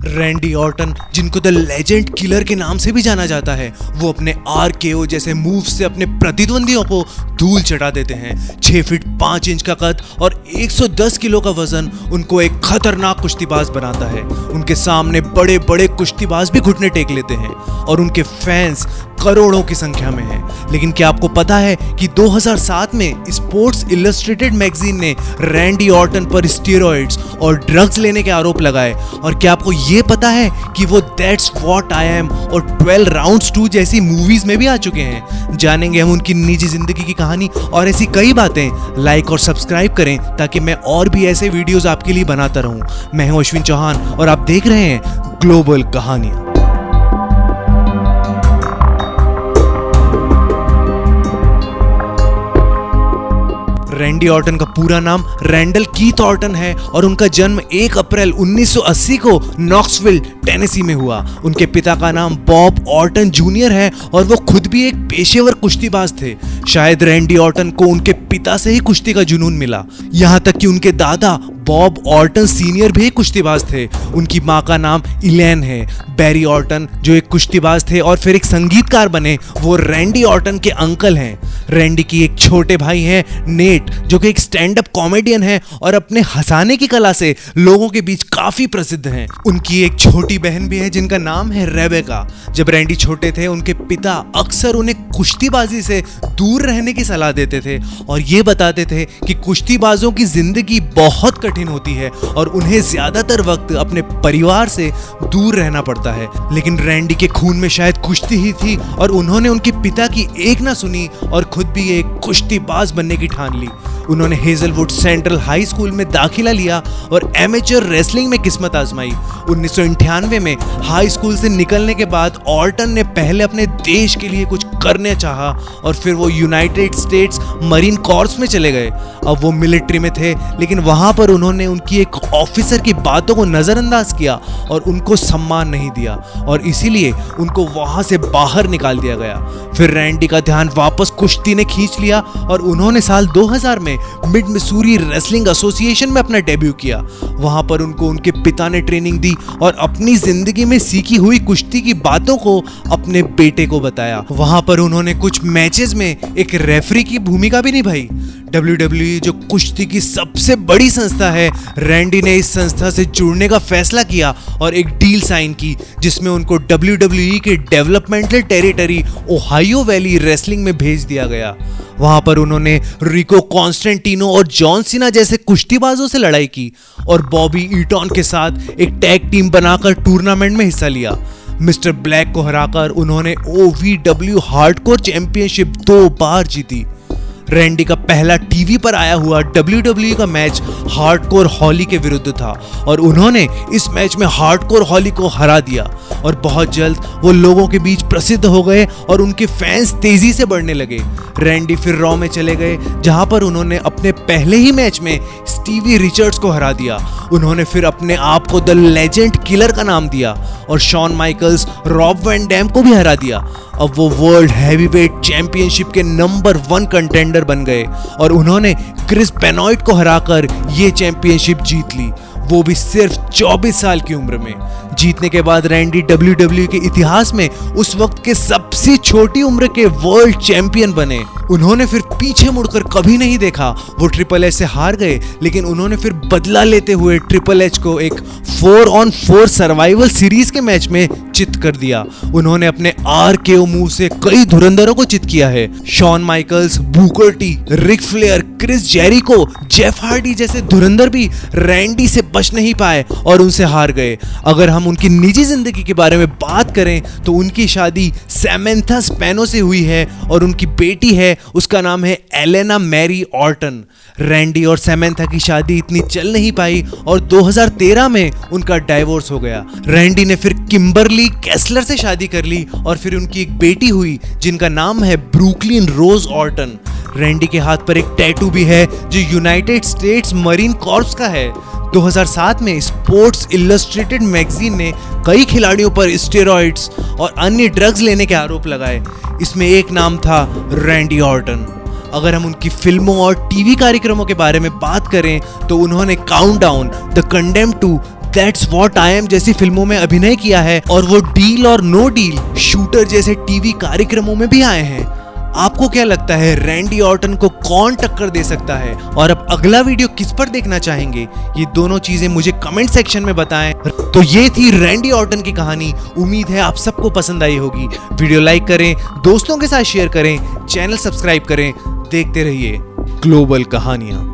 Randy Orton, जिनको the legend killer के नाम से भी जाना जाता है, वो अपने RKO जैसे मूव से अपने प्रतिद्वंदियों को धूल चटा देते हैं। 6 फीट 5 इंच का कद और 110 किलो का वजन उनको एक खतरनाक कुश्तीबाज बनाता है। उनके सामने बड़े बड़े कुश्तीबाज भी घुटने टेक लेते हैं और उनके फैंस करोड़ों की संख्या में हैं। लेकिन क्या आपको पता है कि 2007 में स्पोर्ट्स इलस्ट्रेटेड मैगजीन ने रैंडी ऑर्टन पर स्टेरॉइड्स और ड्रग्स लेने के आरोप लगाए? और क्या आपको ये पता है कि वो दैट्स व्हाट आई एम और 12 राउंड्स 2 जैसी मूवीज में भी आ चुके हैं? जानेंगे हम उनकी निजी जिंदगी की कहानी और ऐसी कई बातें। लाइक और सब्सक्राइब करें ताकि मैं और भी ऐसे वीडियोस आपके लिए बनाता रहूं। मैं हूं अश्विन चौहान और आप देख रहे हैं ग्लोबल कहानियां। रैंडी ऑर्टन का पूरा नाम रैंडल कीथ ऑर्टन है और उनका जन्म 1 अप्रैल 1980 को नॉक्सविल, टेनेसी में हुआ। उनके पिता का नाम बॉब ऑर्टन जूनियर है और वो खुद भी एक पेशेवर कुश्तीबाज थे। शायद रैंडी ऑर्टन को उनके पिता से ही कुश्ती का जुनून मिला। यहाँ तक कि उनके दादा बॉब ऑर्टन सीनियर भी कुश्तीबाज थे। उनकी माँ का नाम इलेन है। बैरी ऑर्टन जो एक कुश्तीबाज थे और फिर एक संगीतकार बने, वो रैंडी ऑर्टन के अंकल हैं। रैंडी की एक छोटे भाई हैं नेट, जो कि एक स्टैंड अप कॉमेडियन है और अपने हंसाने की कला से लोगों के बीच काफी प्रसिद्ध हैं। उनकी एक छोटी बहन भी है जिनका नाम है रेबेका। जब रैंडी छोटे थे, उनके पिता अक्सर उन्हें कुश्तीबाजी से दूर रहने की सलाह देते थे और ये बताते थे कि कुश्तीबाजों की जिंदगी बहुत कठिन होती है और उन्हें ज्यादातर वक्त अपने परिवार से दूर रहना पड़ता है। लेकिन रैंडी के खून में शायद कुश्ती ही थी और उन्होंने उनके पिता की एक ना सुनी और खुद भी एक कुश्तीबाज बनने की ठान ली। उन्होंने हेजलवुड सेंट्रल हाई स्कूल में दाखिला लिया और एमेचर रेसलिंग में किस्मत आजमाई। 1998 में हाई स्कूल से निकलने के बाद ऑर्टन ने पहले अपने देश के लिए कुछ करने चाहा और फिर वो यूनाइटेड स्टेट्स मरीन कॉर्प्स में चले गए। अब वो मिलिट्री में थे, लेकिन वहां पर उन्होंने उनकी एक ऑफिसर की बातों को नजरअंदाज किया और उनको सम्मान नहीं दिया और इसीलिए उनको वहां से बाहर निकाल दिया गया। फिर रैंडी का ध्यान वापस कुश्ती ने खींच लिया और उन्होंने साल 2000 में मिड मिसूरी रेसलिंग एसोसिएशन में अपना डेब्यू किया। वहां पर उनको उनके पिता ने ट्रेनिंग दी और अपनी जिंदगी में सीखी हुई कुश्ती की बातों को अपने बेटे को बताया। वहां पर उन्होंने कुछ मैचेस में एक रेफरी की भूमिका भी निभाई। WWE जो कुश्ती की सबसे बड़ी संस्था है, रैंडी ने इस संस्था से जुड़ने का फैसला किया और एक डील साइन की जिसमें उनको WWE के developmental territory Ohio valley wrestling में भेज दिया गया। वहां पर उन्होंने रिको कॉन्स्टेंटिनो और जॉन सीना जैसे कुश्तीबाजों से लड़ाई की और बॉबी ईटॉन के साथ एक टैग टीम बनाकर टूर्नामेंट में हिस्सा लिया। मिस्टर ब्लैक को हराकर उन्होंने OVW हार्डकोर चैंपियनशिप 2 बार जीती। रैंडी का पहला टीवी पर आया हुआ WWE का मैच हार्डकोर हॉली के विरुद्ध था और उन्होंने इस मैच में हार्डकोर हॉली को हरा दिया और बहुत जल्द वो लोगों के बीच प्रसिद्ध हो गए और उनके फैंस तेजी से बढ़ने लगे। रैंडी फिर रॉ में चले गए, जहां पर उन्होंने अपने पहले ही मैच में स्टीवी रिचर्ड्स को हरा दिया। उन्होंने फिर अपने आप को द लेजेंड किलर का नाम दिया और Shawn Michaels, Rob Van Dam को भी हरा दिया। अब वो वर्ल्ड हैवीवेट चैंपियनशिप के नंबर 1 कंटेंडर बन गए और उन्होंने क्रिस बेनॉइट को हराकर ये चैंपियनशिप जीत ली, वो भी सिर्फ 24 साल की उम्र में। जीतने के बाद रैंडी WWE के इतिहास में उस वक्त के सबसे छोटी उम्र के वर्ल्ड चैंपियन बने। उन्होंने फिर पीछे मुड़कर कभी नहीं देखा। वो ट्रिपल एच से हार गए, लेकिन उन्होंने फिर बदला लेते हुए ट्रिपल एच को एक 4-on-4 सर्वाइवल सीरीज के मैच में चित कर दिया। उन्होंने अपने RKO मूव से कई धुरंधरों को चित किया है। Shawn Michaels, Booker T, Ric Flair, Chris Jericho, Jeff Hardy जैसे धुरंधर भी रैंडी से बच नहीं पाए और उनसे हार गए। अगर हम उनकी निजी जिंदगी के बारे में बात करें तो उनकी शादी सैमेंथा स्पैनो से हुई है और उनकी बेटी है, उसका नाम है एलेना मैरी ऑर्टन। रैंडी और सैमेंथा की शादी इतनी चल नहीं पाई और 2013 में उनका डाइवोर्स हो गया। रैंडी ने फिर किम्बरली कैसलर से शादी कर ली और फिर उनकी एक बेटी हुई जिनका नाम है ब्रुकलिन रोज ऑर्टन। रैंडी के हाथ पर एक टैटू भी है जो यूनाइटेड स्टेट्स मरीन कॉर्प्स का है। 2007 में स्पोर्ट्स इलस्ट्रेटेड मैगजीन ने कई खिलाड़ियों पर स्टेरॉइड्स और अन्य ड्रग्स लेने के आरोप लगाए। इसमें एक नाम था रैंडी ऑर्टन। अगर हम उनकी फिल्मों और टीवी कार्यक्रमों के बारे में बात करें तो उन्होंने Countdown, the condemned two, that's what I am जैसी फिल्मों में अभिनय किया है और वो डील और नो डील, शूटर जैसे टीवी कार्यक्रमों में भी आए हैं। आपको क्या लगता है रैंडी ऑर्टन को कौन टक्कर दे सकता है? और अब अगला वीडियो किस पर देखना चाहेंगे? ये दोनों चीजें मुझे कमेंट सेक्शन में बताएं। तो ये थी रैंडी ऑर्टन की कहानी। उम्मीद है आप सबको पसंद आई होगी। वीडियो लाइक करें, दोस्तों के साथ शेयर करें, चैनल सब्सक्राइब करें। देखते रहिए ग्लोबल कहानियां।